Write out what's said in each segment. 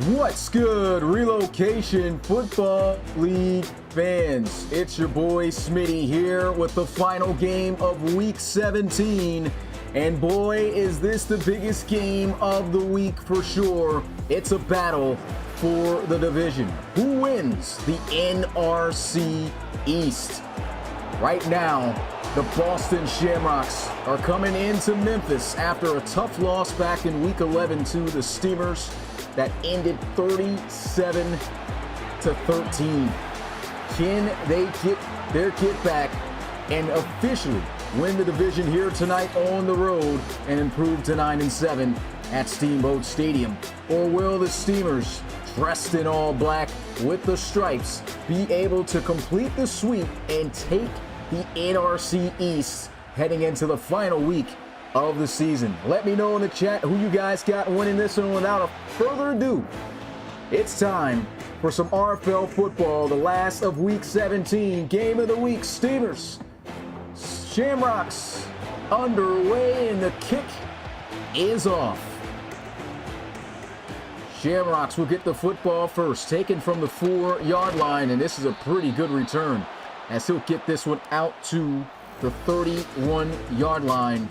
What's good, Relocation Football League fans? It's your boy Smitty here with the final game of Week 17. And boy, is this the biggest game of the week for sure. It's a battle for the division. Who wins the NRC East? Right now, the Boston Shamrocks are coming into Memphis after a tough loss back in Week 11 to the Steamers that ended 37-13. Can they get their get back and officially win the division here tonight on the road and improve to 9-7 at Steamboat Stadium? Or will the Steamers, dressed in all black with the stripes, be able to complete the sweep and take the NRC East heading into the final week of the season? Let me know in the chat who you guys got winning this, and without further ado, it's time for some RFL football, the last of Week 17. Game of the week, Steamers, Shamrocks underway, and the kick is off. Shamrocks will get the football first, taken from the 4-yard line, and this is a pretty good return as he'll get this one out to the 31-yard line.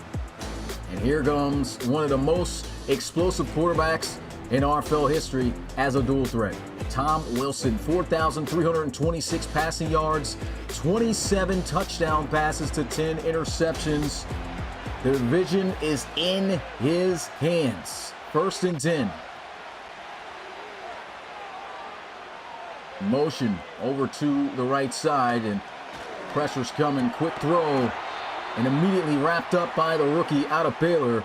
And here comes one of the most explosive quarterbacks in RFL history as a dual threat. Tom Wilson, 4,326 passing yards, 27 touchdown passes to 10 interceptions. The division is in his hands. 1st and 10. Motion over to the right side, and pressure's coming. Quick throw, and immediately wrapped up by the rookie out of Baylor,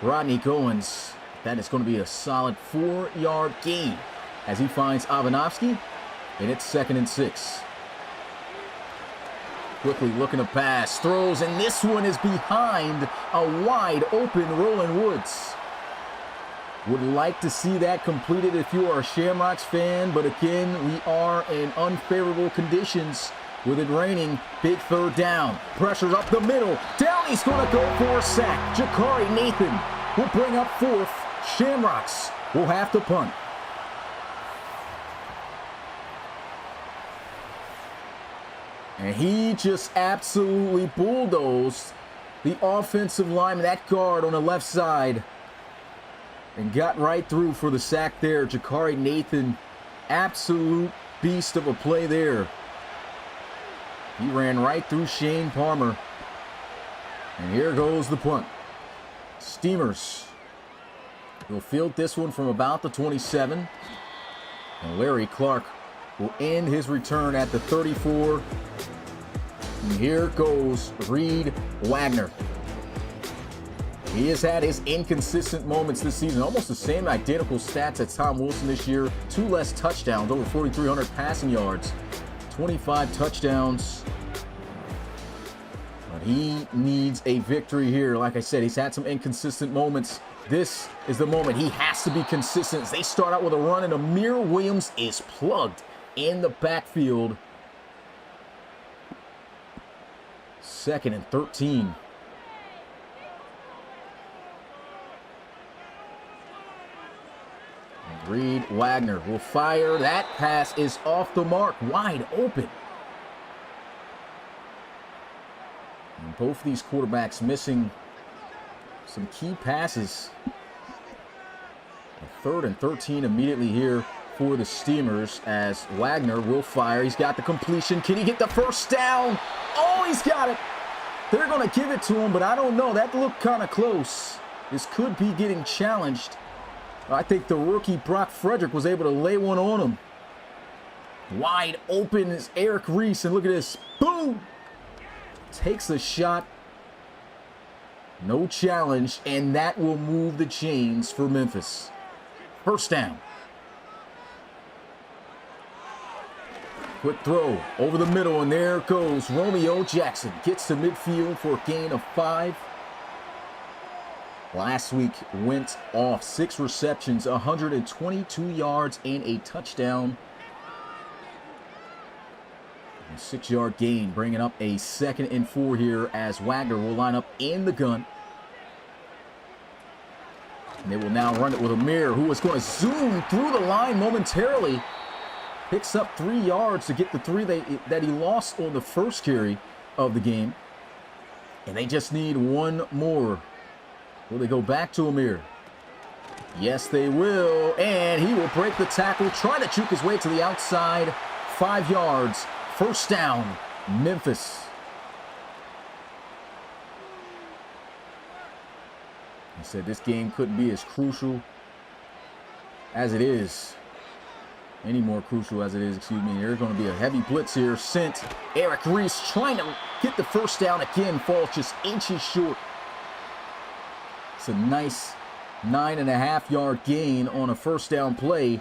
Rodney Goins. That is going to be a solid 4-yard gain as he finds Avanovsky, and it's 2nd and 6. Quickly looking to pass, throws, and this one is behind a wide open Roland Woods. Would like to see that completed if you are a Shamrocks fan, but again, we are in unfavorable conditions with it raining. Big 3rd down. Pressure's up the middle. Down, he's going to go for a sack. Jakari Nathan will bring up 4th. Shamrocks will have to punt. And he just absolutely bulldozed the offensive lineman, that guard on the left side, and got right through for the sack there. Jakari Nathan, absolute beast of a play there. He ran right through Shane Palmer. And here goes the punt. Steamers will field this one from about the 27. And Larry Clark will end his return at the 34. And here goes Reed Wagner. He has had his inconsistent moments this season. Almost the same identical stats as Tom Wilson this year. 2 less touchdowns, over 4,300 passing yards. 25 touchdowns. But he needs a victory here. Like I said, he's had some inconsistent moments. This is the moment he has to be consistent as they start out with a run, and Amir Williams is plugged in the backfield. 2nd and 13. Reed Wagner will fire. That pass is off the mark, wide open. And both these quarterbacks missing some key passes. 3rd and 13 immediately here for the Steamers as Wagner will fire. He's got the completion. Can he get the 1st down? Oh, he's got it. They're going to give it to him, but I don't know. That looked kind of close. This could be getting challenged. I think the rookie Brock Frederick was able to lay one on him. Wide open is Eric Reese, and look at this. Boom! Takes the shot. No challenge, and that will move the chains for Memphis. 1st down. Quick throw over the middle, and there goes Romeo Jackson. Gets to midfield for a gain of 5. Last week went off. 6 receptions, 122 yards, and a touchdown. A 6-yard gain, bringing up a 2nd and 4 here as Wagner will line up in the gun. And they will now run it with Amir, who is going to zoom through the line momentarily. Picks up 3 yards to get the 3 that he lost on the first carry of the game. And they just need 1 more. Will they go back to Amir? Yes, they will. And he will break the tackle, try to juke his way to the outside. 5 yards. First down, Memphis. He said this game couldn't be as crucial as it is. Any more crucial as it is, excuse me. There's going to be a heavy blitz here. Sent Eric Reese trying to get the first down again. Falls just inches short. It's a nice 9.5-yard gain on a first down play.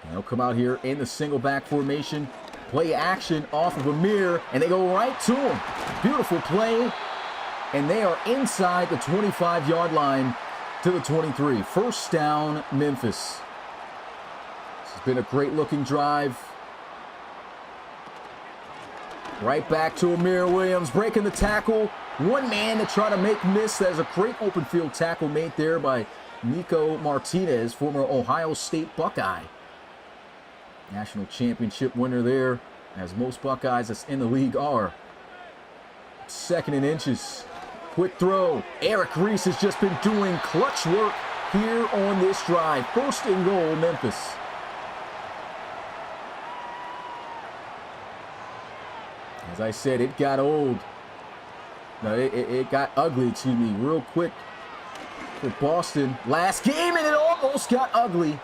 And they'll come out here in the single back formation. Play action off of Amir. And they go right to him. Beautiful play. And they are inside the 25-yard line to the 23. First down, Memphis. This has been a great-looking drive. Right back to Amir Williams, breaking the tackle. 1 man to try to make miss. That is a great open field tackle made there by Nico Martinez, former Ohio State Buckeye. National championship winner there, as most Buckeyes that's in the league are. 2nd and inches. Quick throw. Eric Reese has just been doing clutch work here on this drive. 1st and goal, Memphis. As I said, it got old. No, it got ugly, excuse me, real quick for Boston. Last game, and it almost got ugly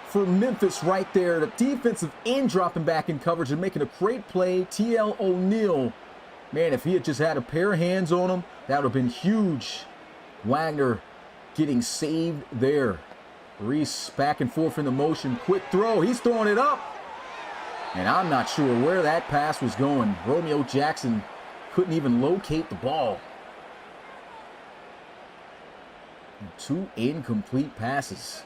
for Memphis right there. The defensive end dropping back in coverage and making a great play. T.L. O'Neal. Man, if he had just had a pair of hands on him, that would have been huge. Wagner getting saved there. Reese back and forth in the motion. Quick throw. He's throwing it up. And I'm not sure where that pass was going. Romeo Jackson couldn't even locate the ball. 2 incomplete passes.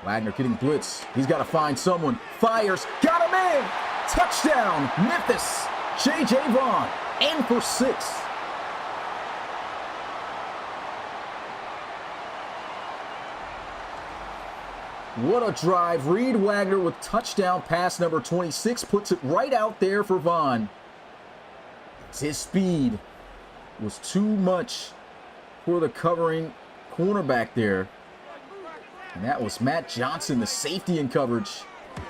Wagner getting blitz. He's got to find someone. Fires. Got him in. Touchdown, Memphis. J.J. Vaughn, in for 6. What a drive. Reed Wagner with touchdown pass number 26 puts it right out there for Vaughn. His speed was too much for the covering cornerback there. And that was Matt Johnson, the safety in coverage.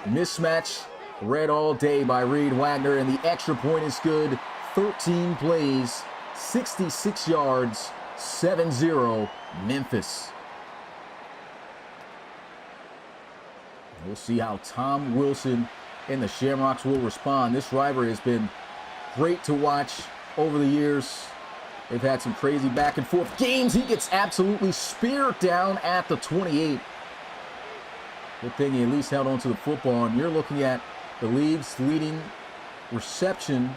Mismatch read all day by Reed Wagner, and the extra point is good. 13 plays, 66 yards, 7-0, Memphis. We'll see how Tom Wilson and the Shamrocks will respond. This rivalry has been great to watch over the years. They've had some crazy back and forth games. He gets absolutely speared down at the 28. Good thing he at least held on to the football. And you're looking at the league's leading reception,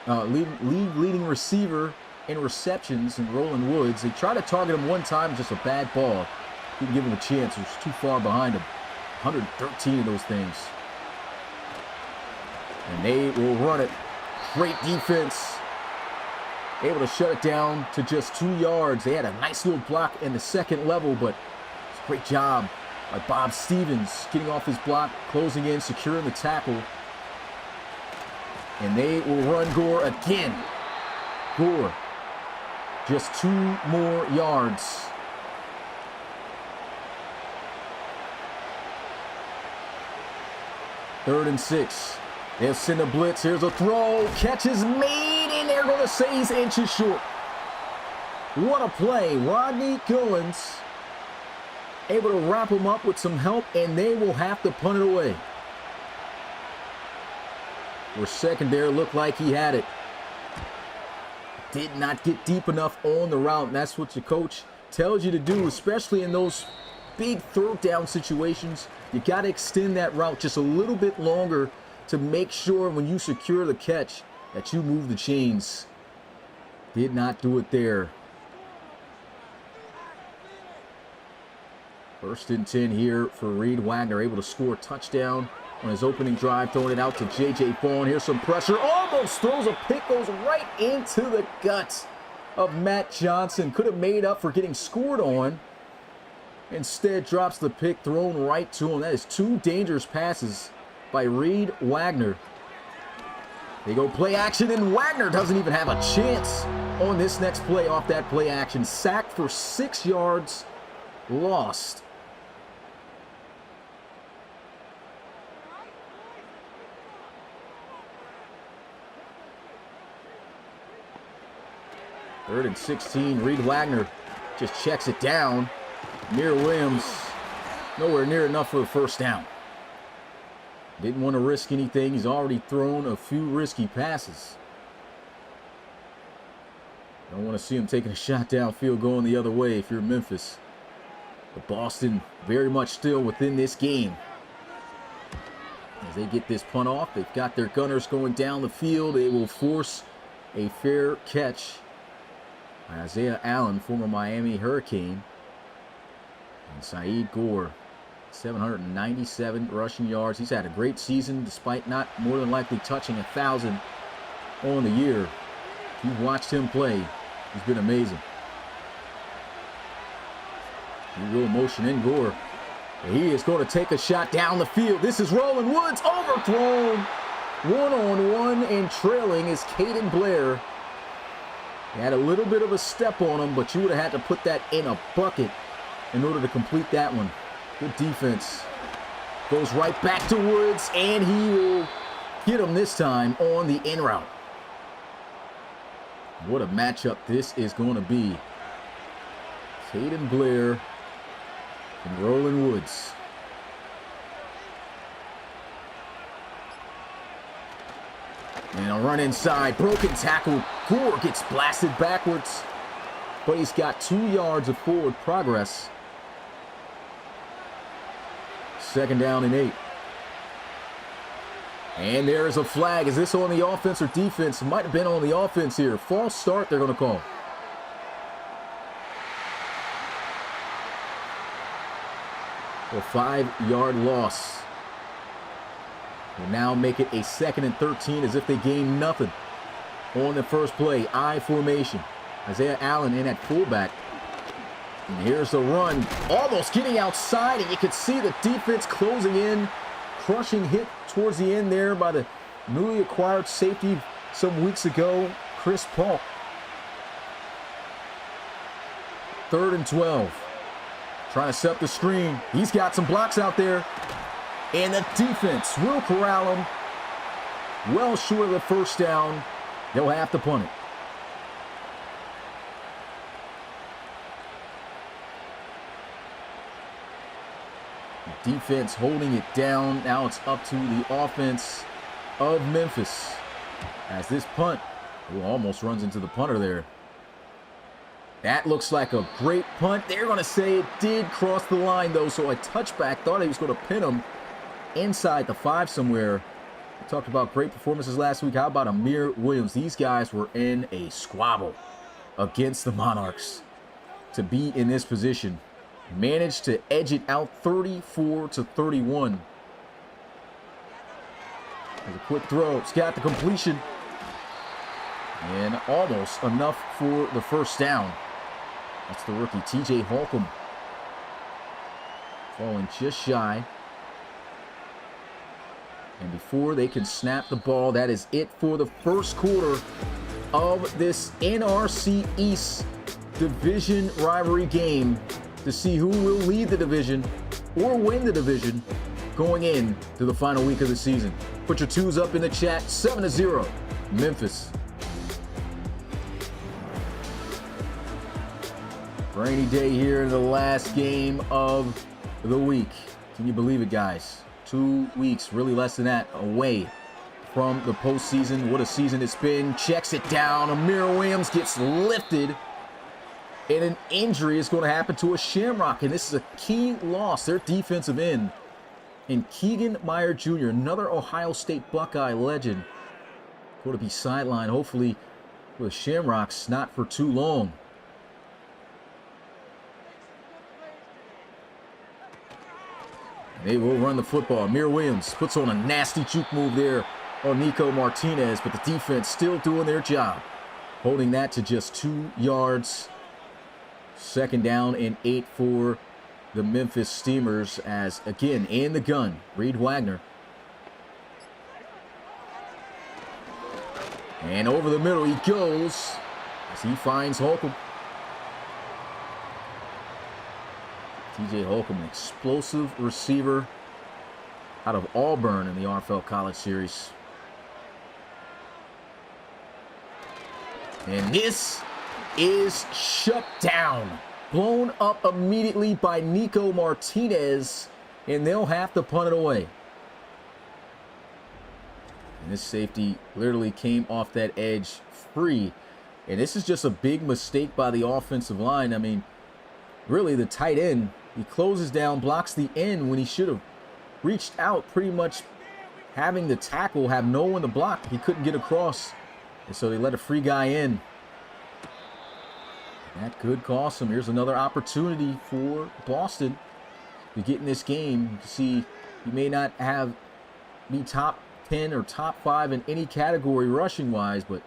leading receiver in receptions in Roland Woods. They tried to target him one time, just a bad ball. Didn't give him a chance. It was too far behind him. 113 of those things. And they will run it. Great defense. Able to shut it down to just 2 yards. They had a nice little block in the second level, but it's a great job by Bob Stevens getting off his block, closing in, securing the tackle. And they will run Gore again. Gore, just 2 more yards. Third and 6. They'll send a blitz. Here's a throw. Catch is made, and they're going to say he's inches short. What a play. Rodney Goins able to wrap him up with some help, and they will have to punt it away. Where secondary looked like he had it. Did not get deep enough on the route, and that's what your coach tells you to do, especially in those big third down situations. You got to extend that route just a little bit longer to make sure when you secure the catch that you move the chains. Did not do it there. First and 10 here for Reed Wagner, able to score a touchdown on his opening drive, throwing it out to J.J. Vaughn. Here's some pressure. Almost throws a pick, goes right into the guts of Matt Johnson. Could have made up for getting scored on. Instead, drops the pick thrown right to him. That is 2 dangerous passes by Reed Wagner. They go play action, and Wagner doesn't even have a chance on this next play off that play action. Sacked for 6 yards, lost. Third and 16, Reed Wagner just checks it down. Amir Williams, nowhere near enough for the first down. Didn't want to risk anything. He's already thrown a few risky passes. Don't want to see him taking a shot downfield going the other way if you're Memphis. But Boston very much still within this game. As they get this punt off, they've got their gunners going down the field. They will force a fair catch. Isaiah Allen, former Miami Hurricane. And Saeed Gore, 797 rushing yards. He's had a great season despite not more than likely touching 1,000 on the year. If you've watched him play, he's been amazing. He will motion in Gore. And he is going to take a shot down the field. This is Roland Woods, overthrown. One-on-one and trailing is Caden Blair. He had a little bit of a step on him, but you would have had to put that in a bucket in order to complete that one. Good defense. Goes right back to Woods, and he will get him this time on the in route. What a matchup this is going to be. Caden Blair and Roland Woods. And a run inside. Broken tackle. Gore gets blasted backwards, but he's got 2 yards of forward progress. Second down and 8. And there is a flag. Is this on the offense or defense? It might have been on the offense here. False start they're going to call. A 5-yard loss. Will now make it a 2nd and 13 as if they gain nothing on the first play. I formation. Isaiah Allen in at fullback. And here's the run. Almost getting outside, and you can see the defense closing in. Crushing hit towards the end there by the newly acquired safety some weeks ago, Chris Paul. 3rd and 12. Trying to set the screen. He's got some blocks out there. And the defense will corral him. Well short of the first down. They'll have to punt it. The defense holding it down. Now it's up to the offense of Memphis. As this punt almost runs into the punter there. That looks like a great punt. They're going to say it did cross the line, though, so a touchback. Thought he was going to pin him inside the 5 somewhere. We talked about great performances last week. How about Amir Williams? These guys were in a squabble against the Monarchs to be in this position. Managed to edge it out 34-31. There's a quick throw. It's got the completion. And almost enough for the first down. That's the rookie, TJ Holcomb. Falling just shy. And before they can snap the ball, that is it for the first quarter of this NRC East division rivalry game to see who will lead the division or win the division going into the final week of the season. Put your 2s up in the chat. 7-0, Memphis. Rainy day here in the last game of the week. Can you believe it, guys? 2 weeks, really less than that, away from the postseason. What a season it's been. Checks it down. Amir Williams gets lifted. And an injury is going to happen to a Shamrock. And this is a key loss. Their defensive end. And Keegan Meyer Jr., another Ohio State Buckeye legend, going to be sidelined, hopefully, with Shamrocks not for too long. They will run the football. Amir Williams puts on a nasty juke move there on Nico Martinez, but the defense still doing their job. holding that to just 2 yards. 2nd down and 8 for the Memphis Steamers as, again, in the gun, Reed Wagner. And over the middle he goes as he finds Holcomb. TJ Holcomb, an explosive receiver out of Auburn in the RFL College Series. And this is shut down. Blown up immediately by Nico Martinez, and they'll have to punt it away. And this safety literally came off that edge free. And this is just a big mistake by the offensive line. I mean, really, the tight end, he closes down, blocks the end when he should have reached out, pretty much having the tackle have no one to block. He couldn't get across, and so they let a free guy in. That could cost him. Here's another opportunity for Boston to get in this game. You see, he may not be top 10 or top 5 in any category rushing-wise, but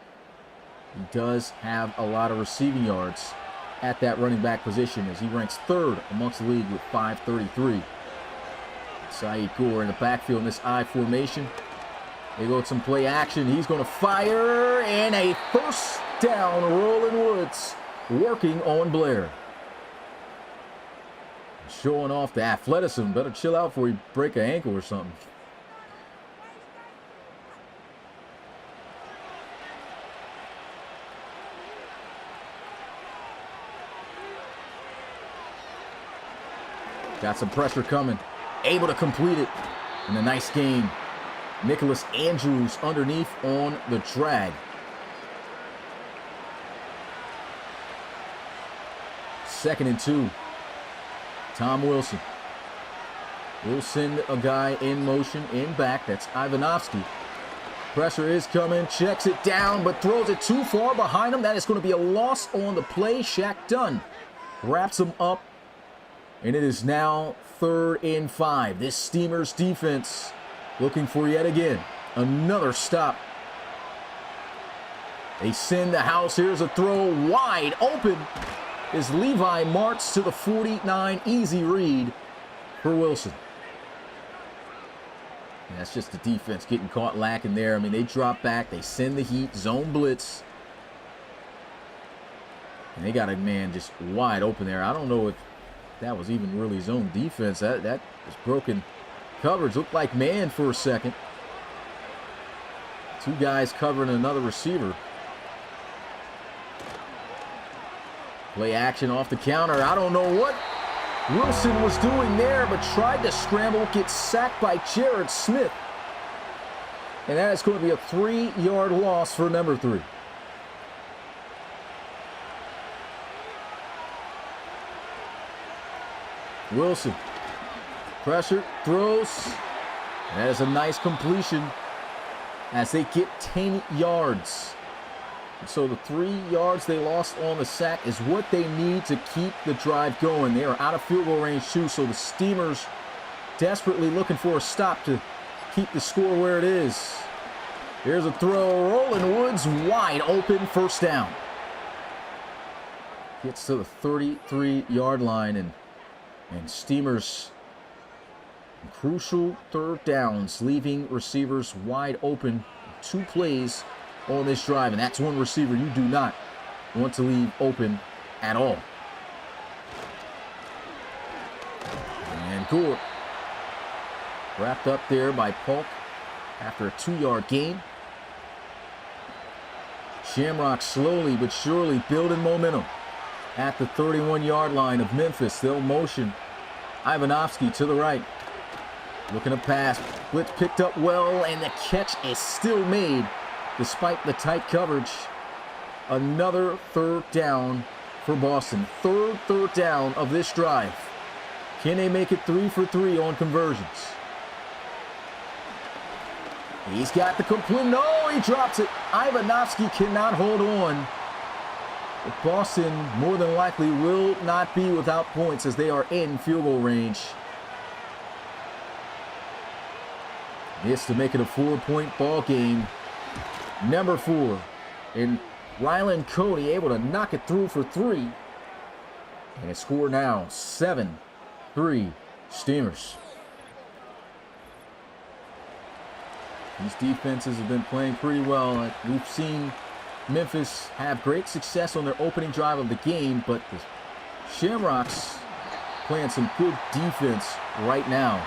he does have a lot of receiving yards at that running back position as he ranks 3rd amongst the league with 533. Saeed Gore in the backfield in this I formation. They go with some play action. He's going to fire, and a 1st down. Roland Woods working on Blair. Showing off the athleticism. Better chill out before you break an ankle or something. Got some pressure coming. Able to complete it in a nice game. Nicholas Andrews underneath on the drag. 2nd and 2. Tom Wilson. We'll send a guy in motion, in back. That's Ivanovsky. Pressure is coming. Checks it down, but throws it too far behind him. That is going to be a loss on the play. Shaq Dunn wraps him up. And it is now 3rd and 5. This Steamers defense looking for yet again another stop. They send the house. Here's a throw wide open as Levi Martz to the 49. Easy read for Wilson. And that's just the defense getting caught lacking there. I mean, they drop back. They send the heat. Zone blitz. And they got a man just wide open there. I don't know if that was even really zone defense. That was broken coverage. Looked like man for a second. 2 guys covering another receiver. Play action off the counter. I don't know what Wilson was doing there, but tried to scramble, gets sacked by Jared Smith. And that is going to be a 3-yard loss for number 3. Wilson, pressure, throws. That is a nice completion as they get 10 yards. So the 3 yards they lost on the sack is what they need to keep the drive going. They are out of field goal range too, so the Steamers desperately looking for a stop to keep the score where it is. Here's a throw. Roland Woods wide open, 1st down. Gets to the 33-yard line, and Steamers crucial 3rd downs, leaving receivers wide open. 2 plays on this drive, and that's one receiver you do not want to leave open at all. And Gore wrapped up there by Polk after a 2-yard gain. Shamrocks slowly but surely building momentum at the 31-yard line of Memphis. They'll motion Ivanovsky to the right. Looking to pass. Blitz picked up well, and the catch is still made despite the tight coverage. Another 3rd down for Boston. 3rd down of this drive. Can they make it 3 for 3 on conversions? He's got the complete. No, he drops it. Ivanovsky cannot hold on. But Boston more than likely will not be without points as they are in field goal range. This to make it a 4-point ball game. Number 4 in Ryland Cody able to knock it through for 3. And it's score now 7-3 Steamers. These defenses have been playing pretty well. We've seen Memphis have great success on their opening drive of the game, but the Shamrocks playing some good defense right now.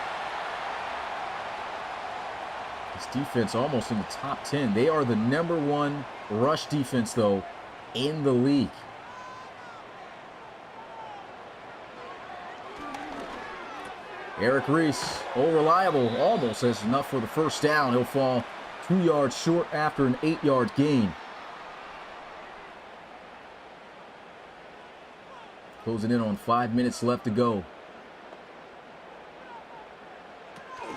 This defense almost in the top 10. They are the #1 rush defense, though, in the league. Eric Reese, reliable, almost has enough for the first down. He'll fall 2 yards short after an 8-yard gain. Closing in on 5 minutes left to go.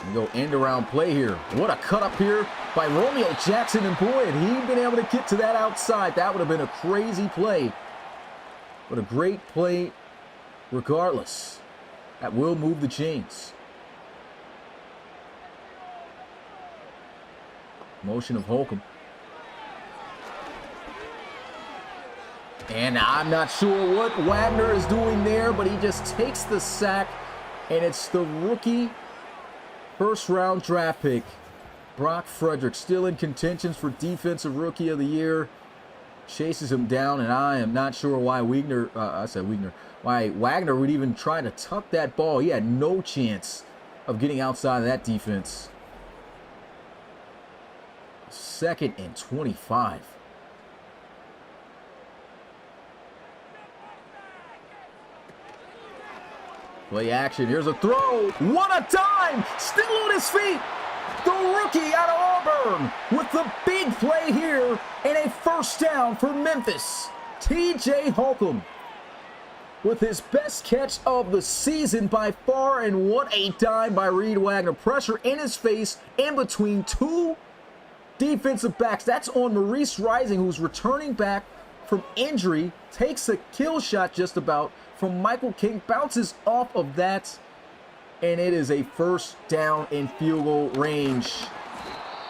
We go end around play here. What a cut up here by Romeo Jackson, and boy, had he been able to get to that outside, that would have been a crazy play. But a great play regardless. That will move the chains. Motion of Holcomb. And I'm not sure what Wagner is doing there, but he just takes the sack, and it's the rookie first-round draft pick, Brock Frederick, still in contention for Defensive Rookie of the Year. Chases him down, and I am not sure why why Wagner would even try to tuck that ball. He had no chance of getting outside of that defense. 2nd and 25. Play action. Here's a throw. What a time! Still on his feet. The rookie out of Auburn with the big play here and a first down for Memphis. T.J. Holcomb with his best catch of the season by far, and what a dime by Reed Wagner. Pressure in his face in between 2 defensive backs. That's on Maurice Rising, who's returning back from injury. Takes a kill shot just about from Michael King. Bounces off of that, and it is a first down in field goal range.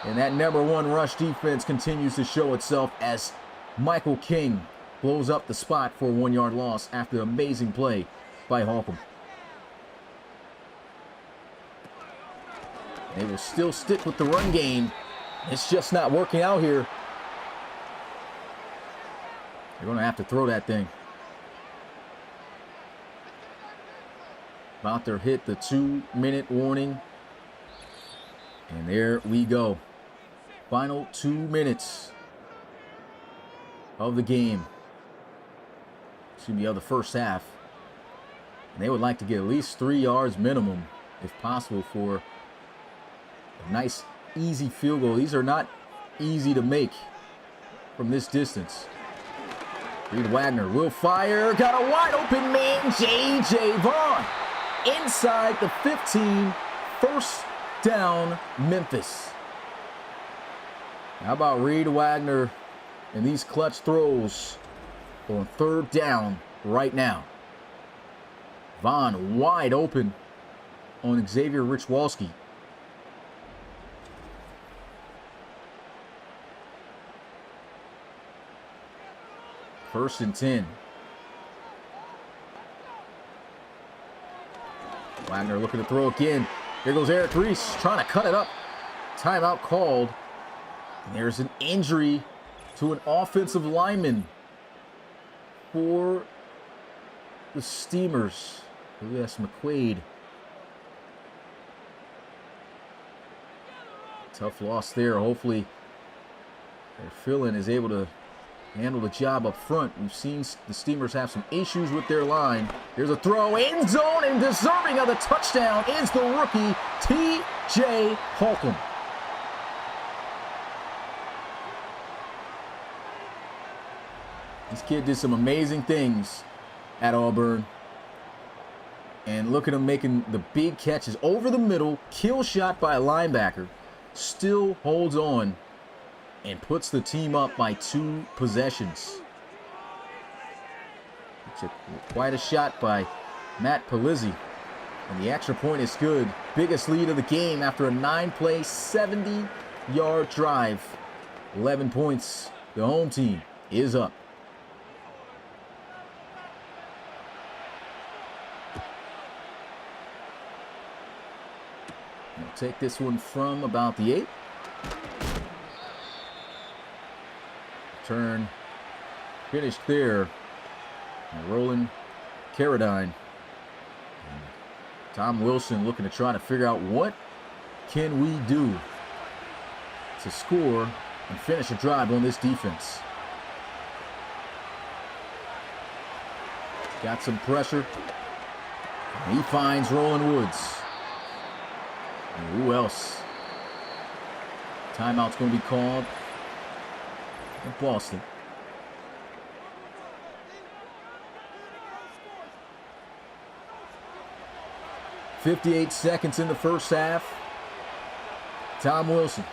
And that #1 rush defense continues to show itself as Michael King blows up the spot for a 1-yard loss after an amazing play by Holcomb. They will still stick with the run game. It's just not working out here. They're going to have to throw that thing. About to hit the 2-minute warning. And there we go. Final 2 minutes of the game. Of the first half. And they would like to get at least 3 yards minimum, if possible, for a nice, easy field goal. These are not easy to make from this distance. Reed Wagner will fire. Got a wide open man, J.J. Vaughn. Inside the 15. First down, Memphis. How about Reed Wagner and these clutch throws on 3rd down right now? Vaughn wide open on Xavier Richwalski. First and 10. Wagner looking to throw again. Here goes Eric Reese trying to cut it up. Timeout called. And there's an injury to an offensive lineman for the Steamers. That's McQuaid. Tough loss there. Hopefully, their fill-in is able to handle the job up front. We've seen the Steamers have some issues with their line. Here's a throw, end zone, and deserving of the touchdown is the rookie, T.J. Holcomb. This kid did some amazing things at Auburn. And look at him making the big catches over the middle, kill shot by a linebacker, still holds on and puts the team up by 2 possessions. It's quite a shot by Matt Palizzi. And the extra point is good. Biggest lead of the game after a 9-play, 70-yard drive. 11 points, the home team. is up. We'll take this one from about the 8. Turn finished there. Roland Carradine. Tom Wilson looking to try to figure out what can we do to score and finish a drive on this defense. Got some pressure. And he finds Roland Woods. And who else? Timeout's going to be called in Boston. .58 seconds in the first half. Tom Wilson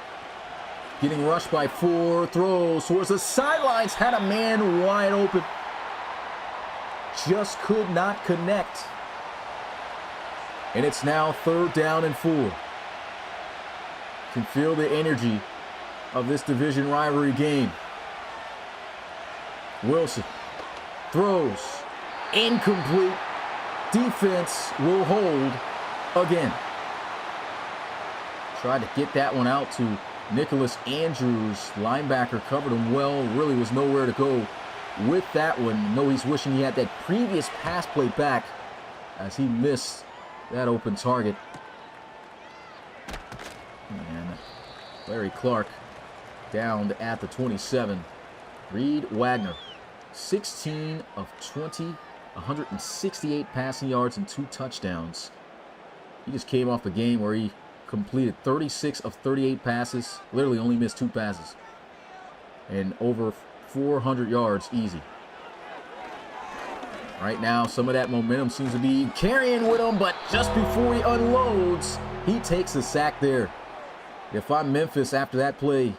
getting rushed by 4, throws towards the sidelines, had a man wide open. Just could not connect. And it's now 3rd down and 4. Can feel the energy of this division rivalry game. Wilson throws, incomplete. Defense will hold again. Tried to get that one out to Nicholas Andrews. Linebacker covered him well. Really was nowhere to go with that one. No, he's wishing he had that previous pass play back as he missed that open target. And Larry Clark down at the 27. Reed Wagner, 16 of 20, 168 passing yards and 2 touchdowns. He just came off a game where he completed 36 of 38 passes, literally only missed 2 passes, and over 400 yards easy. Right now, some of that momentum seems to be carrying with him, but just before he unloads, he takes a sack there. If I'm Memphis after that play,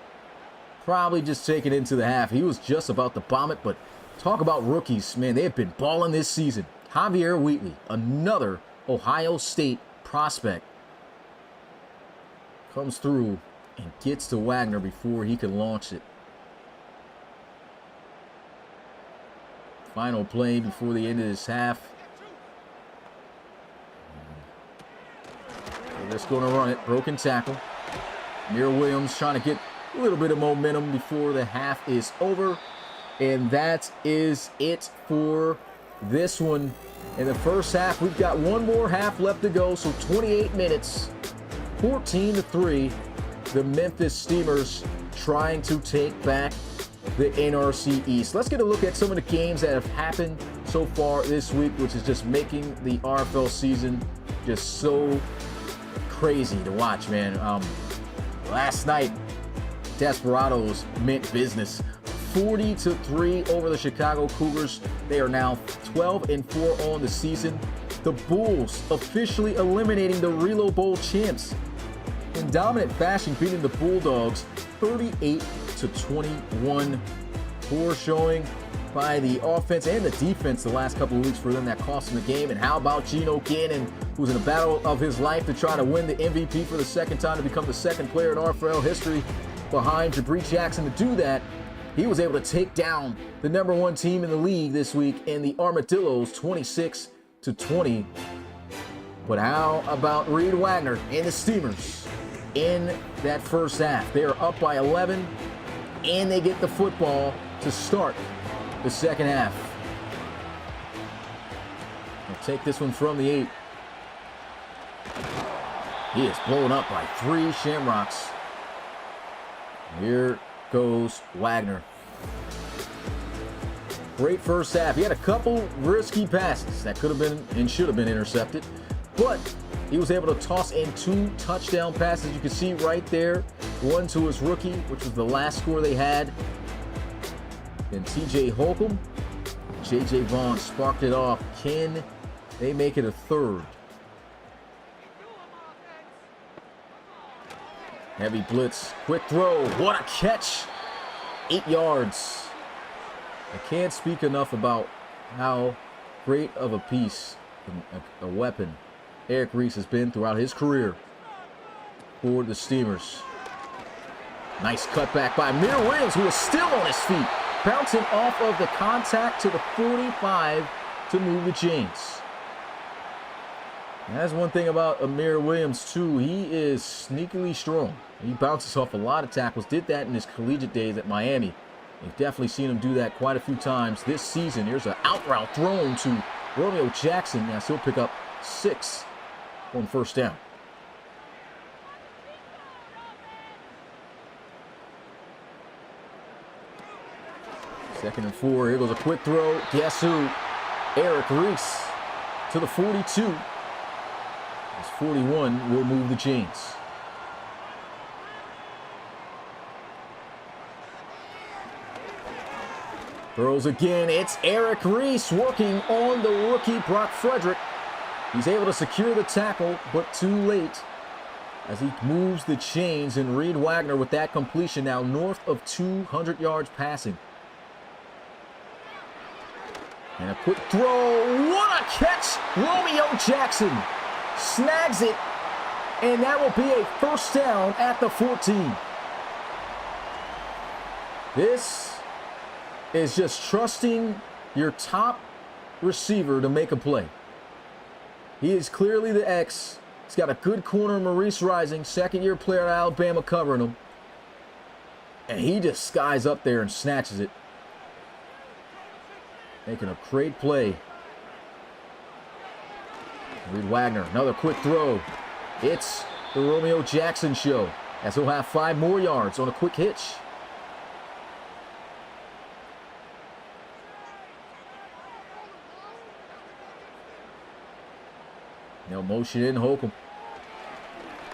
probably just take it into the half. He was just about to bomb it, but talk about rookies, man, they have been balling this season. Javier Wheatley, another Ohio State prospect, comes through and gets to Wagner before he can launch it. Final play before the end of this half. They're just going to run it. Broken tackle. Amir Williams trying to get a little bit of momentum before the half is over. And that is it for this one. In the first half, we've got one more half left to go. So 28 minutes, 14-3. The Memphis Steamers trying to take back the NRC East. Let's get a look at some of the games that have happened so far this week, which is just making the RFL season just so crazy to watch, man. Last night, Desperados meant business. 40-3 over the Chicago Cougars. They are now 12-4 on the season. The Bulls officially eliminating the Relo Bowl champs. In dominant fashion, beating the Bulldogs 38-21. Poor showing by the offense and the defense the last couple of weeks for them that cost them the game. And how about Geno Gannon, who's in a battle of his life to try to win the MVP for the second time, to become the second player in RFL history behind Jabri Jackson. To do that, he was able to take down the #1 team in the league this week in the Armadillos 26-20. But how about Reed Wagner and the Steamers in that first half? They are up by 11, and they get the football to start the second half. We'll take this one from the 8. He is blown up by 3 Shamrocks. Here goes Wagner. Great first half. He had a couple risky passes that could have been and should have been intercepted, but he was able to toss in 2 touchdown passes. You can see right there, one to his rookie, which was the last score they had. And TJ Holcomb, JJ Vaughn sparked it off. Can they make it a third? Heavy blitz, quick throw, what a catch! 8 yards. I can't speak enough about how great of a piece, a weapon, Eric Reese has been throughout his career for the Steamers. Nice cutback by Amir Williams, who is still on his feet. bouncing off of the contact to the 45 to move the chains. And that's one thing about Amir Williams, too. He is sneakily strong. He bounces off a lot of tackles. Did that in his collegiate days at Miami. You've definitely seen him do that quite a few times this season. Here's an out route thrown to Romeo Jackson. Now he'll pick up 6 on first down. Second and 4. Here goes a quick throw. Guess who? Eric Reese to the 42. As 41 will move the chains. Throws again. It's Eric Reese working on the rookie Brock Frederick. He's able to secure the tackle, but too late as he moves the chains. And Reed Wagner with that completion now north of 200 yards passing. And a quick throw. What a catch! Romeo Jackson snags it, and that will be a first down at the 14. This is just trusting your top receiver to make a play. He is clearly the X. He's got a good corner, Maurice Rising, second-year player at Alabama covering him. And he just skies up there and snatches it. Making a great play. Reed Wagner, another quick throw. It's the Romeo Jackson show, as he'll have 5 more yards on a quick hitch. No motion in Holcomb.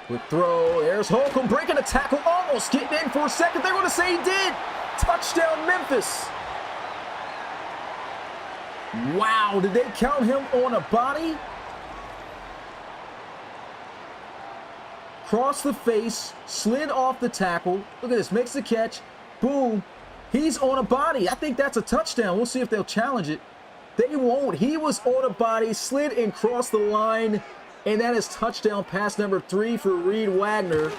Quick throw. There's Holcomb breaking a tackle, almost getting in for a second. They're going to say he did. Touchdown, Memphis. Wow, did they count him on a body? Cross the face, slid off the tackle. Look at this, makes the catch. Boom. He's on a body. I think that's a touchdown. We'll see if they'll challenge it. They won't. He was on a body, slid and crossed the line. And that is touchdown pass number 3 for Reed Wagner.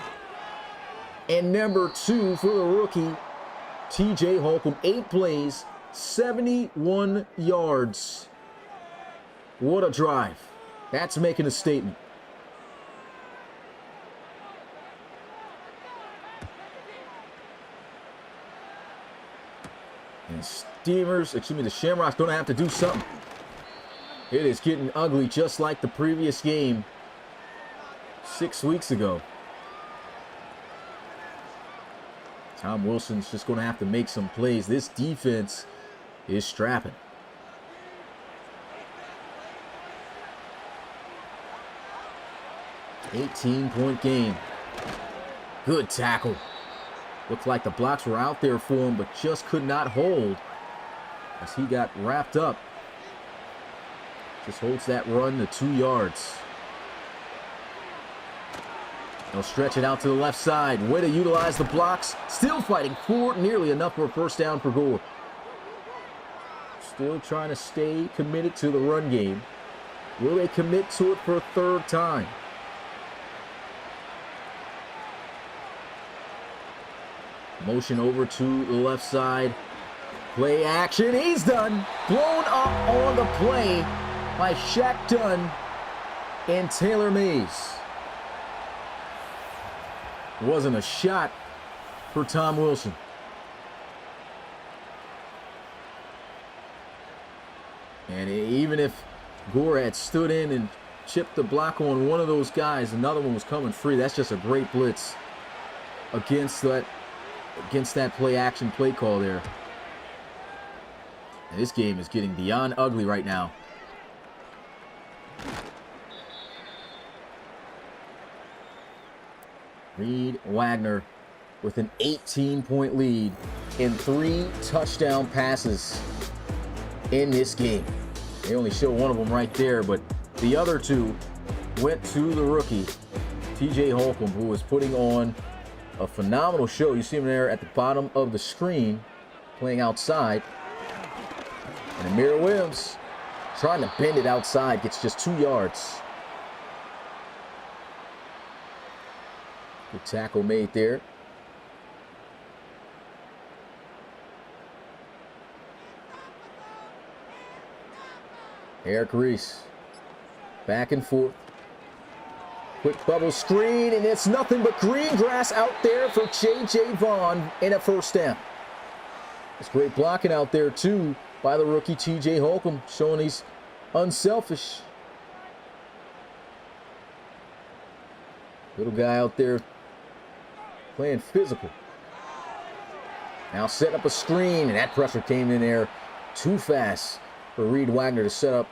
And number 2 for the rookie, TJ Holcomb. 8 plays, 71 yards. What a drive. That's making a statement. And the Shamrocks going to have to do something. It is getting ugly just like the previous game 6 weeks ago. Tom Wilson's just going to have to make some plays. This defense is strapping. $18-point game. Good tackle. Looked like the blocks were out there for him, but just could not hold as he got wrapped up. Just holds that run to 2 yards. They'll stretch it out to the left side. Way to utilize the blocks. Still fighting for nearly enough for a first down for Gore. Still trying to stay committed to the run game. Will they commit to it for a 3rd time? Motion over to the left side. Play action. He's done. Blown up on the play by Shaq Dunn and Taylor Mays. It wasn't a shot for Tom Wilson. And even if Gore had stood in and chipped the block on one of those guys, another one was coming free. That's just a great blitz against that play action play call there. And this game is getting beyond ugly right now. Reed Wagner with an 18-point lead and 3 touchdown passes in this game. They only show one of them right there, but the other 2 went to the rookie, TJ Holcomb, who was putting on a phenomenal show. You see him there at the bottom of the screen playing outside. And Amir Williams trying to bend it outside, gets just 2 yards. Good tackle made there. Eric Reese. Back and forth. Quick bubble screen, and it's nothing but green grass out there for J.J. Vaughn and a first down. It's great blocking out there, too, by the rookie T.J. Holcomb, showing he's unselfish. Little guy out there playing physical. Now setting up a screen, and that pressure came in there too fast for Reed Wagner to set up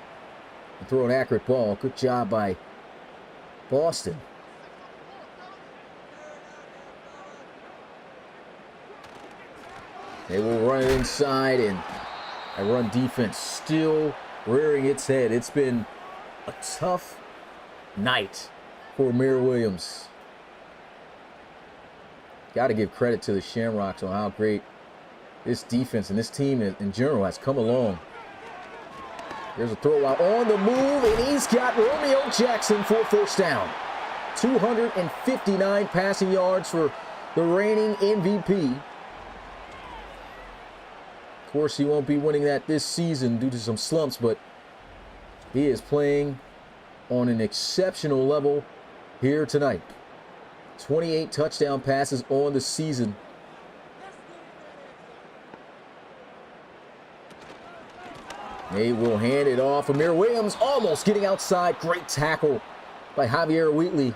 and throw an accurate ball. Good job by Boston. They will run it inside, and a run defense still rearing its head. It's been a tough night for Amir Williams. Got to give credit to the Shamrocks on how great this defense and this team in general has come along. There's a throw out on the move, and he's got Romeo Jackson for a first down. 259 passing yards for the reigning MVP. Of course, he won't be winning that this season due to some slumps, but he is playing on an exceptional level here tonight. 28 touchdown passes on the season. They will hand it off. Amir Williams almost getting outside. Great tackle by Javier Wheatley.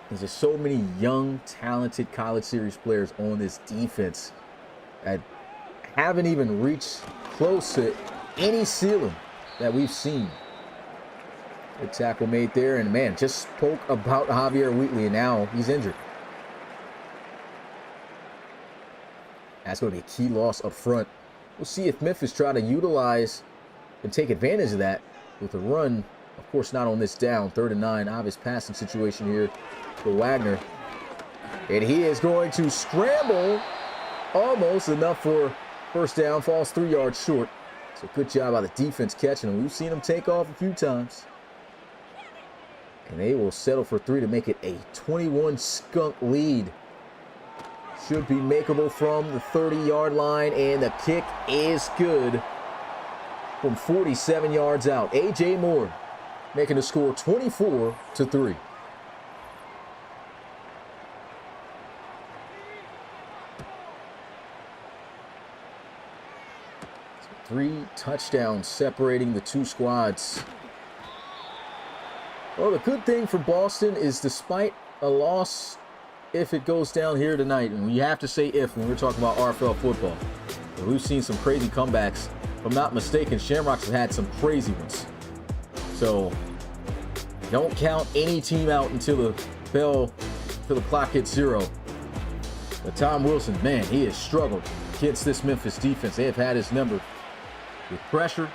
There's just so many young, talented college series players on this defense that haven't even reached close to any ceiling that we've seen. Good tackle made there, and man, just spoke about Javier Wheatley, and now he's injured. That's going to be a key loss up front. We'll see if Memphis try to utilize and take advantage of that with a run. Of course, not on this down. 3rd and 9. Obvious passing situation here for Wagner. And he is going to scramble. Almost enough for first down. Falls 3 yards short. So good job by the defense catching him. We've seen him take off a few times. And they will settle for 3 to make it a 21 skunk lead. Should be makeable from the 30-yard line, and the kick is good from 47 yards out. A.J. Moore making the score 24-3. 3 touchdowns separating the two squads. Well, the good thing for Boston is despite a loss, if it goes down here tonight, and you have to say if when we're talking about RFL football. We've seen some crazy comebacks. If I'm not mistaken, Shamrocks have had some crazy ones. So don't count any team out until the clock hits 0. But Tom Wilson, man, he has struggled against this Memphis defense. They have had his number with pressure.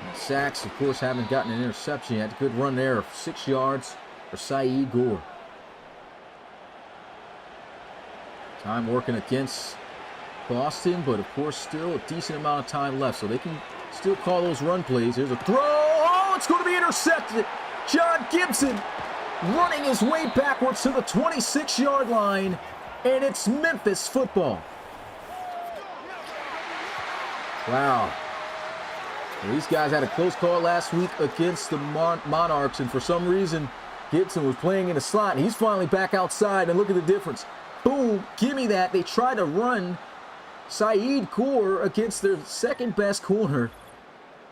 And sacks, of course, haven't gotten an interception yet. Good run there of 6 yards for Saeed Gore. Time working against Boston, but of course still a decent amount of time left, so they can still call those run plays. Here's a throw. Oh, it's going to be intercepted. John Gibson running his way backwards to the 26-yard line, and it's Memphis football. Wow. Well, these guys had a close call last week against the Monarchs, and for some reason, Gibson was playing in the slot, and he's finally back outside, and look at the difference. Boom, give me that. They tried to run Saeed Gore against their second-best corner,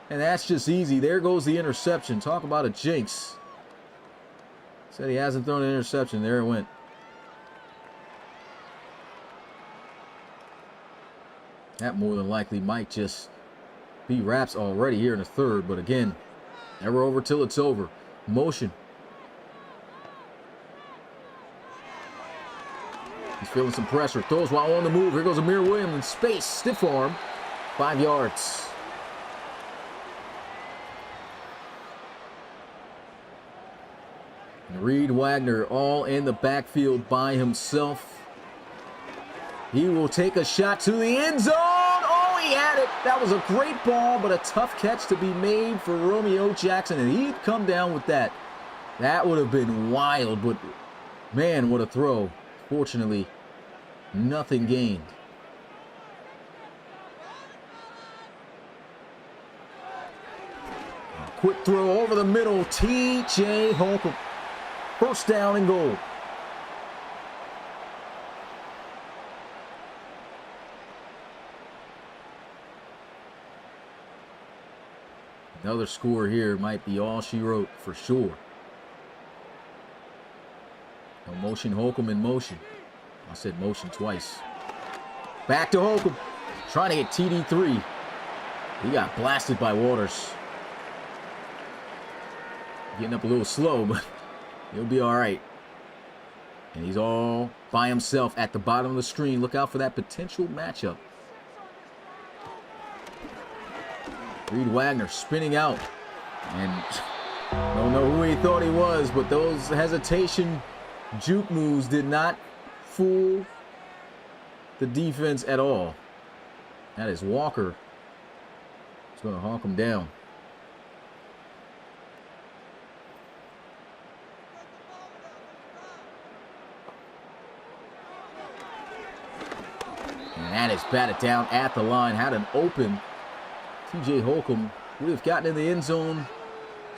and that's just easy. There goes the interception. Talk about a jinx. Said he hasn't thrown an interception. There it went. That more than likely might just be wraps already here in the 3rd, but again, never over till it's over. Motion. He's feeling some pressure. Throws while on the move. Here goes Amir Williams in space. Stiff arm. 5 yards. And Reed Wagner all in the backfield by himself. He will take a shot to the end zone. Oh, he had it. That was a great ball, but a tough catch to be made for Romeo Jackson, and he'd come down with that. That would have been wild, but man, what a throw. Fortunately, nothing gained. quick throw over the middle. T.J. Holcomb. First down and goal. Another score here might be all she wrote for sure. No motion, Holcomb in motion. I said motion twice. Back to Holcomb. Trying to get TD3. He got blasted by Waters. Getting up a little slow, but he'll be all right. And he's all by himself at the bottom of the screen. Look out for that potential matchup. Reed Wagner spinning out. And don't know who he thought he was, but those hesitation juke moves did not fool the defense at all. That is Walker. He's going to honk him down. And that is batted down at the line. Had an open. T.J. Holcomb would have gotten in the end zone.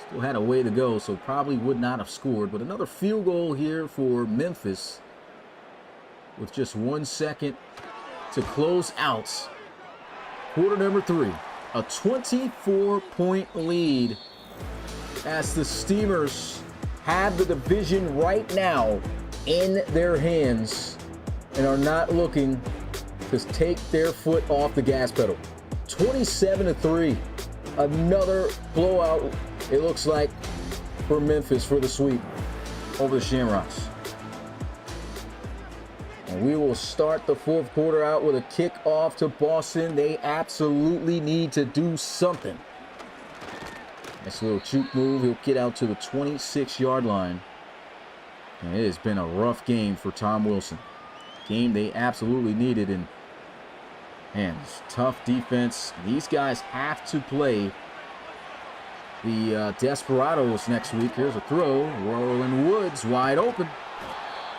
Still had a way to go, so probably would not have scored. But another field goal here for Memphis with just 1 second to close out quarter number 3. A 24-point lead as the Steamers have the division right now in their hands and are not looking to take their foot off the gas pedal. 27-3. Another blowout, it looks like, for Memphis for the sweep over the Shamrocks. And we will start the fourth quarter out with a kickoff to Boston. They absolutely need to do something. Nice little juke move. He'll get out to the 26-yard line. And it has been a rough game for Tom Wilson. Game they absolutely needed. And tough defense. These guys have to play the Desperados next week. Here's a throw. Roland Woods wide open.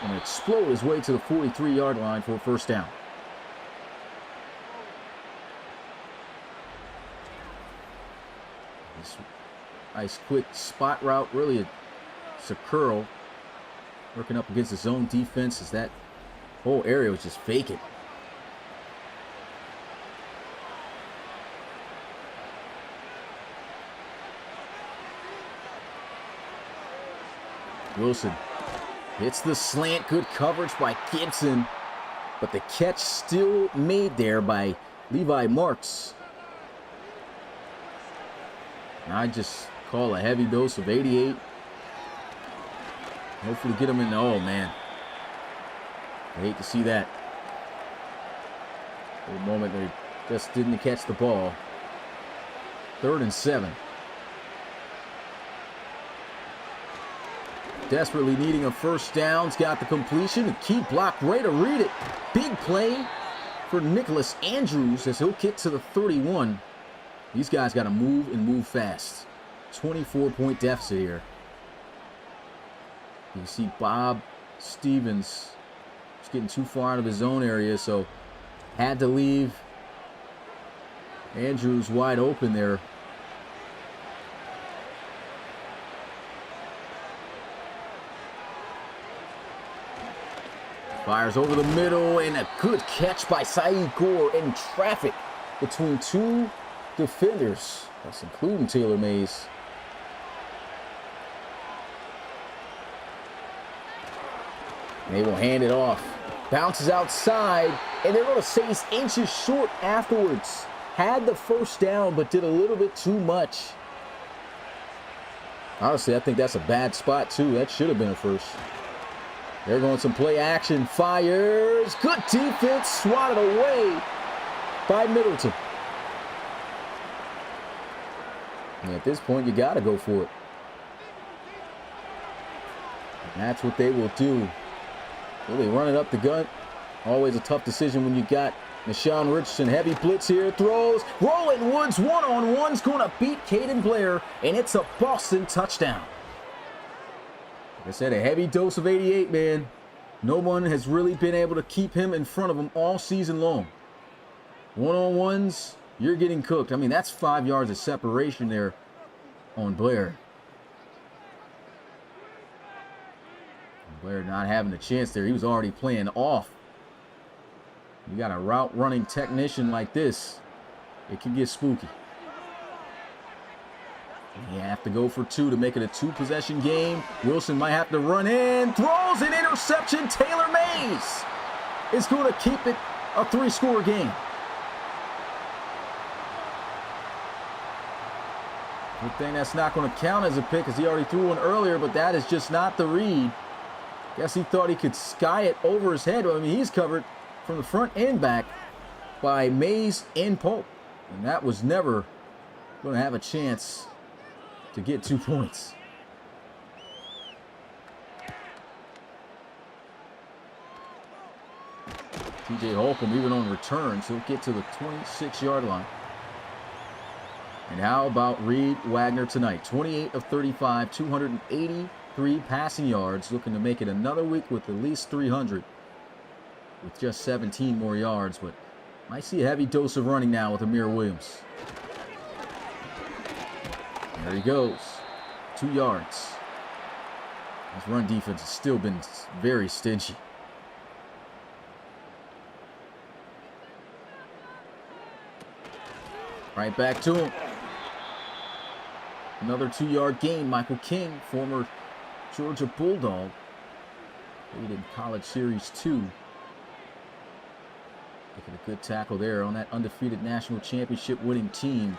And explode his way to the 43-yard line for a first down. This nice quick spot route. Really, it's a curl. Working up against his own defense as that whole area was just vacant. Wilson hits the slant. Good coverage by Gibson. But the catch still made there by Levi Marks. And I just call a heavy dose of 88. Hopefully get him in. Oh, man. I hate to see that. For the moment, they just didn't catch the ball. 3rd and 7. Desperately needing a first down. He's got the completion. The key block. Way to read it. Big play for Nicholas Andrews as he'll kick to the 31. These guys got to move and move fast. 24-point deficit here. You see Bob Stevens is getting too far out of his own area, so had to leave Andrews wide open there. Fires over the middle, and a good catch by Saeed Gore in traffic between two defenders. That's including Taylor Mays. And they will hand it off. Bounces outside, and they're going to say he's inches short afterwards. Had the first down, but did a little bit too much. Honestly, I think that's a bad spot, too. That should have been a first. They're going some play action. Fires. Good defense. Swatted away by Middleton. And at this point, you got to go for it. And that's what they will do. Will they run it up the gut? Always a tough decision when you got Nashawn Richardson. Heavy blitz here. Throws. Roland Woods one-on-one's going to beat Caden Blair. And it's a Boston touchdown. Like I said, a heavy dose of 88, man. No one has really been able to keep him in front of him all season long. One-on-ones, you're getting cooked. I mean, that's 5 yards of separation there on Blair. Blair not having a chance there. He was already playing off. You got a route running technician like this, it can get spooky. You have to go for two to make it a two-possession game. Wilson might have to run in. Throws an interception. Taylor Mays is going to keep it a three-score game. Good thing that's not going to count as a pick because he already threw one earlier, but that is just not the read. Guess he thought he could sky it over his head. I mean, he's covered from the front and back by Mays and Pope. And that was never going to have a chance to get 2 points. TJ Holcomb, even on returns, he'll get to the 26-yard line. And how about Reed Wagner tonight? 28 of 35, 283 passing yards, looking to make it another week with at least 300 with just 17 more yards, but might see a heavy dose of running now with Amir Williams. There he goes. 2 yards. His run defense has still been very stingy. Right back to him. Another 2-yard gain. Michael King, former Georgia Bulldog, played in College Series 2. Making a good tackle there on that undefeated national championship winning team.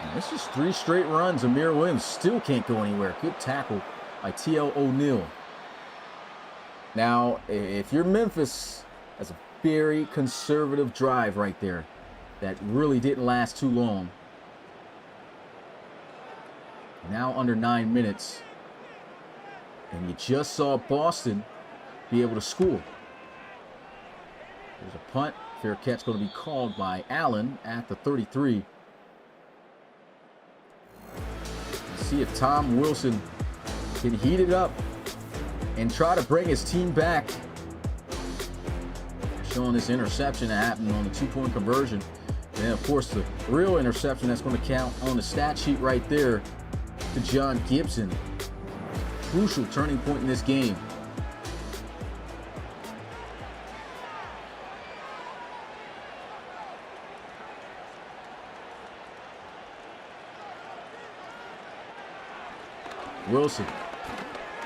And this is 3 straight runs. Amir Williams still can't go anywhere. Good tackle by T.L. O'Neill. Now, if you're Memphis, that's a very conservative drive right there. That really didn't last too long. Now under 9 minutes. And you just saw Boston be able to score. There's a punt. Fair catch going to be called by Allen at the 33. Let's see if Tom Wilson can heat it up and try to bring his team back. Showing this interception that happened on the 2-point conversion. And then, of course, the real interception that's going to count on the stat sheet right there to John Gibson. Crucial turning point in this game. Wilson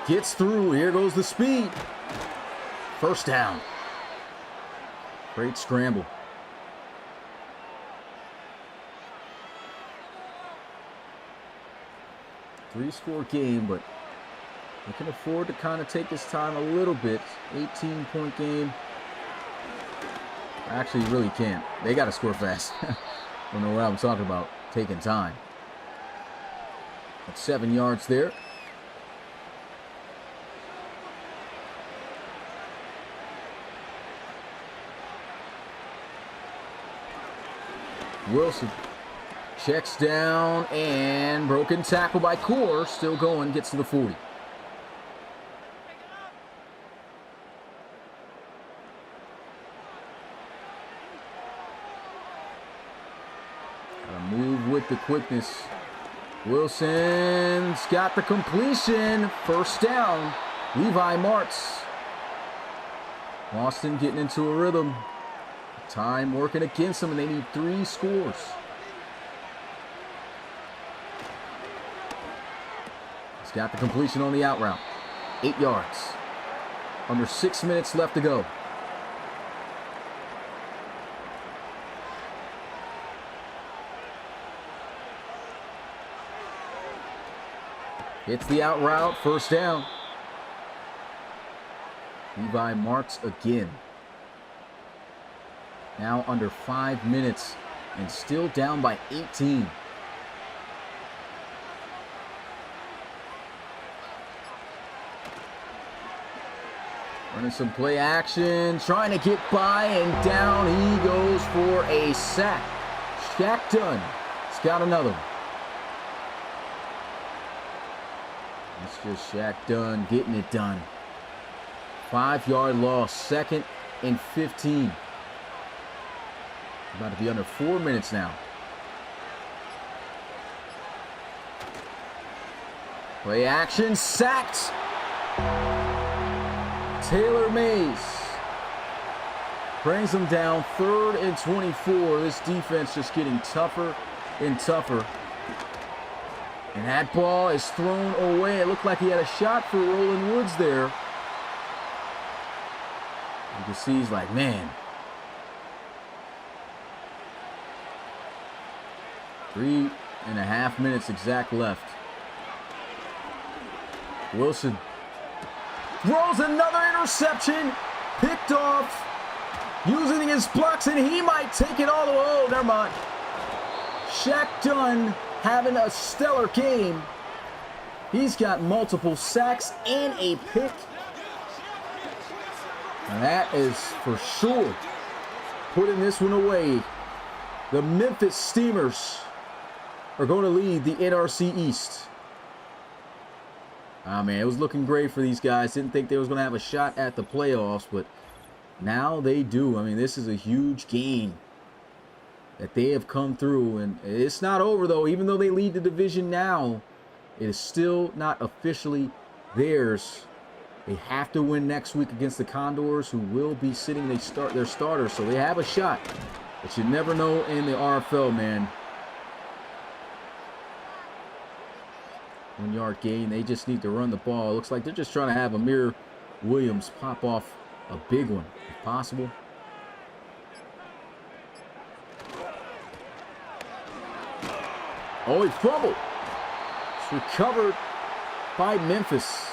gets through. Here goes the speed. First down. Great scramble. Three-score game, but they can afford to kind of take his time a little bit. 18-point game. Actually, you really can't. They got to score fast. Don't know what I'm talking about. Taking time. That's 7 yards there. Wilson checks down and broken tackle by Core. Still going, gets to the 40. Gotta move with the quickness. Wilson's got the completion. First down. Levi Martz. Boston getting into a rhythm. Time working against them, and they need 3 scores. He's got the completion on the out route. 8 yards. Under 6 minutes left to go. Hits the out route. First down. Levi Martz again. Now under 5 minutes and still down by 18. Running some play action, trying to get by, and down he goes for a sack. Shaq Dunn has got another one. It's just Shaq Dunn getting it done. 5-yard loss, 2nd and 15. About to be under 4 minutes now. Play action, sacked. Taylor Mays brings them down, 3rd and 24. This defense just getting tougher and tougher. And that ball is thrown away. It looked like he had a shot for Roland Woods there. You can see he's like, man. 3.5 minutes exact left. Wilson throws another interception. Picked off. Using his blocks, and he might take it all the way. Oh, never mind. Shaq Dunn having a stellar game. He's got multiple sacks and a pick. And that is for sure putting this one away. The Memphis Steamers are going to lead the NRC East. Ah, man, it was looking great for these guys. Didn't think they was going to have a shot at the playoffs, but now they do. I mean, this is a huge game that they have come through. And it's not over, though. Even though they lead the division now, it is still not officially theirs. They have to win next week against the Condors, who will be sitting their starters. So they have a shot. But you never know in the RFL, man. 1-yard gain. They just need to run the ball. It looks like they're just trying to have Amir Williams pop off a big one, if possible. Oh, he fumbled. It's recovered by Memphis.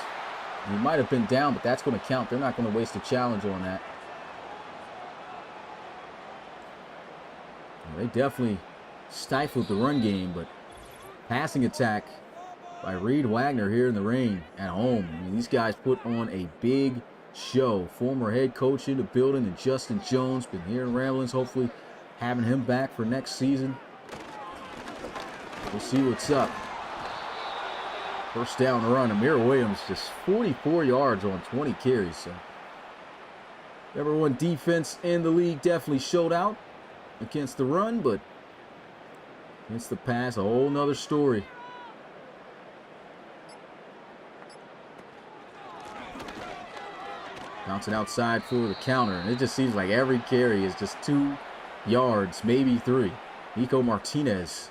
He might have been down, but that's going to count. They're not going to waste a challenge on that. Well, they definitely stifled the run game, but passing attack by Reed Wagner here in the rain at home. I mean, these guys put on a big show. Former head coach in the building, and Justin Jones been here in Ramblings, hopefully having him back for next season. We'll see what's up. First down run. Amir Williams just 44 yards on 20 carries. So number one defense in the league definitely showed out against the run, but against the pass, a whole nother story. Bouncing outside for the counter, and it just seems like every carry is just 2 yards, maybe 3. Nico Martinez.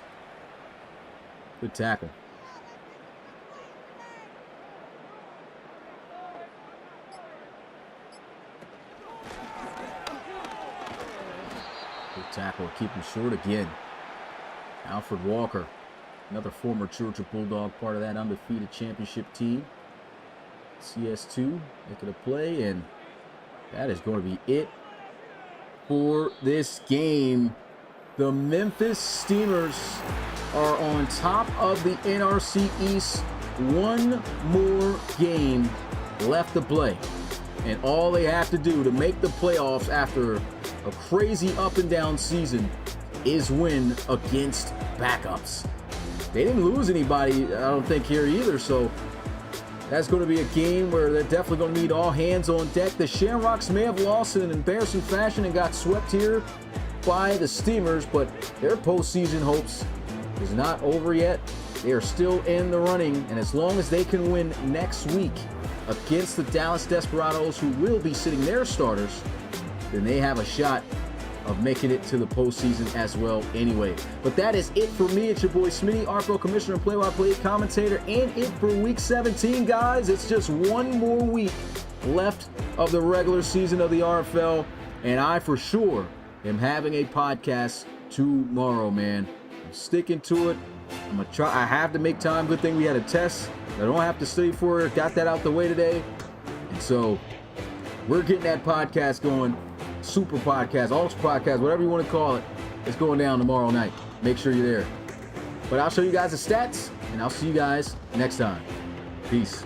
Good tackle. Good tackle, keep him short again. Alfred Walker, another former Georgia Bulldog, part of that undefeated championship team. CS2 making a play, and that is going to be it for this game. The Memphis Steamers are on top of the NRC East. One more game left to play, and all they have to do to make the playoffs after a crazy up and down season is win against backups. They didn't lose anybody, I don't think, here either, so that's going to be a game where they're definitely going to need all hands on deck. The Shamrocks may have lost in an embarrassing fashion and got swept here by the Steamers, but their postseason hopes is not over yet. They are still in the running, and as long as they can win next week against the Dallas Desperados, who will be sitting their starters, then they have a shot of making it to the postseason as well anyway. But that is it for me. It's your boy Smitty, RFL Commissioner and play-by-play commentator, and it for Week 17, guys. It's just one more week left of the regular season of the RFL, and I for sure am having a podcast tomorrow, man. I'm sticking to it. I'm gonna try. I have to make time. Good thing we had a test. I don't have to study for it. Got that out the way today, and so we're getting that podcast going. Super podcast, ultra podcast, whatever you want to call it. It's going down tomorrow night. Make sure you're there. But I'll show you guys the stats, and I'll see you guys next time. Peace.